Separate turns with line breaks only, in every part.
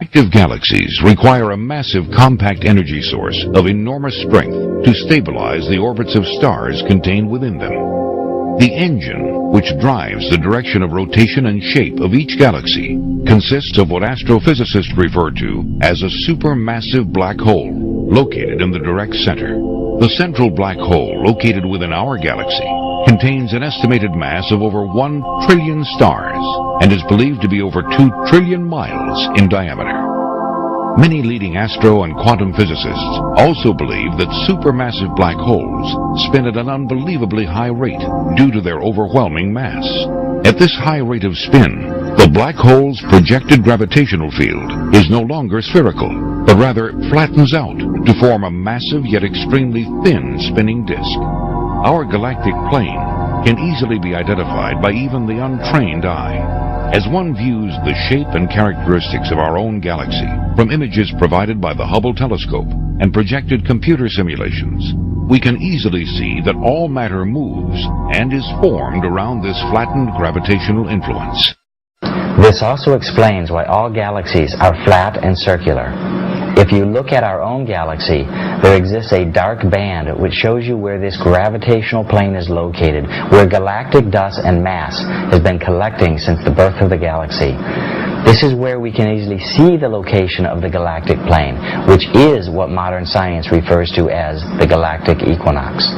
Active galaxies require a massive compact energy source of enormous strength to stabilize the orbits of stars contained within them. The engine, which drives the direction of rotation and shape of each galaxy, consists of what astrophysicists refer to as a supermassive black hole, located in the direct center. The central black hole, located within our galaxy, contains an estimated mass of over 1 trillion stars and is believed to be over 2 trillion miles in diameter. Many leading astro and quantum physicists also believe that supermassive black holes spin at an unbelievably high rate due to their overwhelming mass. At this high rate of spin, the black hole's projected gravitational field is no longer spherical, but rather flattens out to form a massive yet extremely thin spinning disk. Our galactic plane can easily be identified by even the untrained eye. As one views the shape and characteristics of our own galaxy from images provided by the Hubble telescope and projected computer simulations, we can easily see that all matter moves and is formed around this flattened gravitational influence.
This also explains why all galaxies are flat and circular. If you look at our own galaxy, there exists a dark band which shows you where this gravitational plane is located, where galactic dust and mass has been collecting since the birth of the galaxy. This is where we can easily see the location of the galactic plane, which is what modern science refers to as the galactic equinox.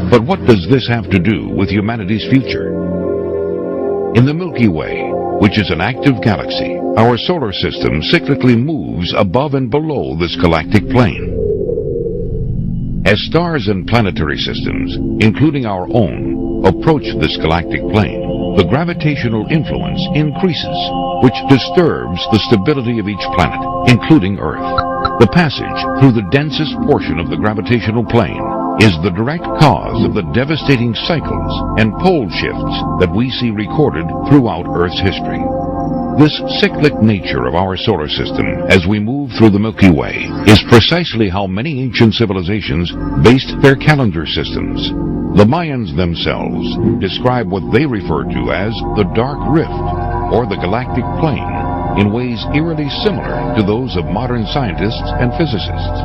But what does this have to do with humanity's future? In the Milky Way, which is an active galaxy, our solar system cyclically moves above and below this galactic plane. As stars and planetary systems, including our own, approach this galactic plane, the gravitational influence increases, which disturbs the stability of each planet, including Earth. The passage through the densest portion of the gravitational plane is the direct cause of the devastating cycles and pole shifts that we see recorded throughout Earth's history. This cyclic nature of our solar system as we move through the Milky Way is precisely how many ancient civilizations based their calendar systems. The Mayans themselves describe what they refer to as the Dark Rift, or the galactic plane, in ways eerily similar to those of modern scientists and physicists.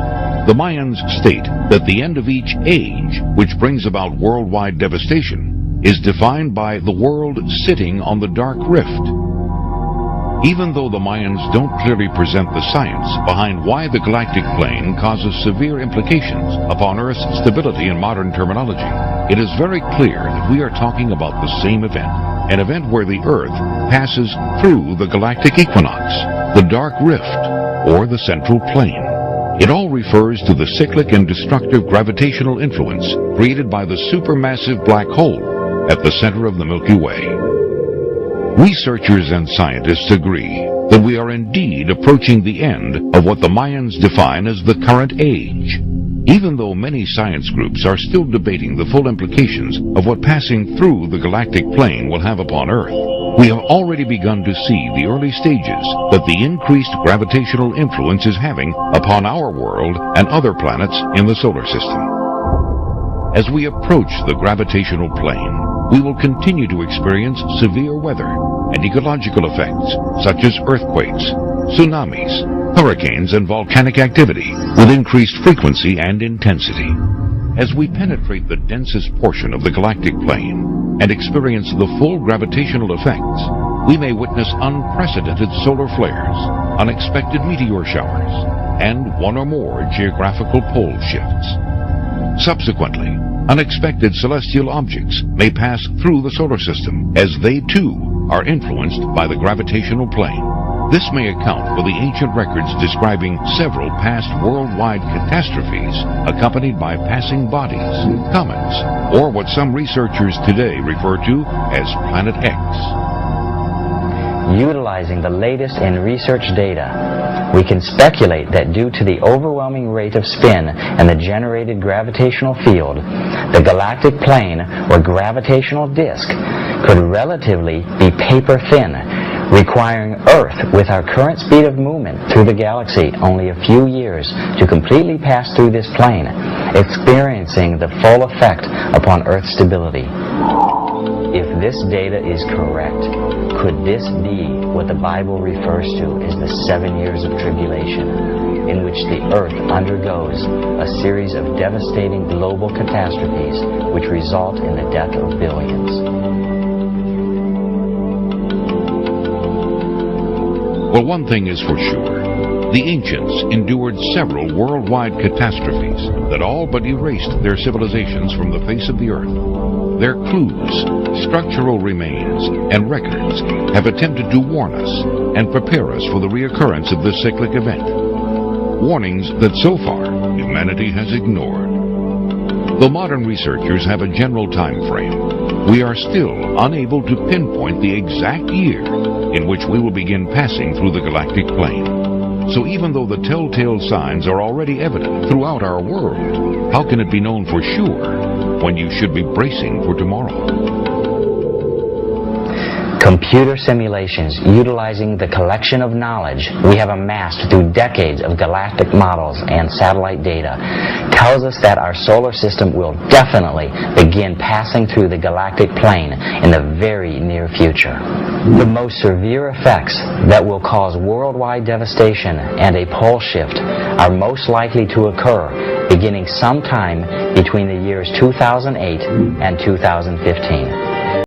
The Mayans state that the end of each age, which brings about worldwide devastation, is defined by the world sitting on the Dark Rift. Even though the Mayans don't clearly present the science behind why the galactic plane causes severe implications upon Earth's stability in modern terminology, it is very clear that we are talking about the same event, an event where the Earth passes through the galactic equinox, the Dark Rift, or the central plane. It all refers to the cyclic and destructive gravitational influence created by the supermassive black hole at the center of the Milky Way. Researchers and scientists agree that we are indeed approaching the end of what the Mayans define as the current age. Even though many science groups are still debating the full implications of what passing through the galactic plane will have upon Earth, we have already begun to see the early stages that the increased gravitational influence is having upon our world and other planets in the solar system. As we approach the gravitational plane, we will continue to experience severe weather and ecological effects such as earthquakes, tsunamis, hurricanes, and volcanic activity with increased frequency and intensity. As we penetrate the densest portion of the galactic plane and experience the full gravitational effects, we may witness unprecedented solar flares, unexpected meteor showers, and one or more geographical pole shifts. Subsequently, unexpected celestial objects may pass through the solar system as they too are influenced by the gravitational plane. This may account for the ancient records describing several past worldwide catastrophes accompanied by passing bodies, comets, or what some researchers today refer to as Planet X.
Utilizing the latest in research data, we can speculate that due to the overwhelming rate of spin and the generated gravitational field, the galactic plane or gravitational disk could relatively be paper thin, requiring Earth, with our current speed of movement through the galaxy, only a few years to completely pass through this plane, experiencing the full effect upon Earth's stability. If this data is correct, could this be what the Bible refers to as the 7 years of tribulation, in which the earth undergoes a series of devastating global catastrophes which result in the death of billions?
Well, one thing is for sure. The ancients endured several worldwide catastrophes that all but erased their civilizations from the face of the earth. Their clues, structural remains, and records have attempted to warn us and prepare us for the reoccurrence of this cyclic event. Warnings that so far humanity has ignored. Though modern researchers have a general time frame, we are still unable to pinpoint the exact year in which we will begin passing through the galactic plane. So even though the telltale signs are already evident throughout our world, how can it be known for sure when you should be bracing for tomorrow?
Computer simulations utilizing the collection of knowledge we have amassed through decades of galactic models and satellite data tells us that our solar system will definitely begin passing through the galactic plane in the very near future. The most severe effects that will cause worldwide devastation and a pole shift are most likely to occur beginning sometime between the years 2008 and 2015.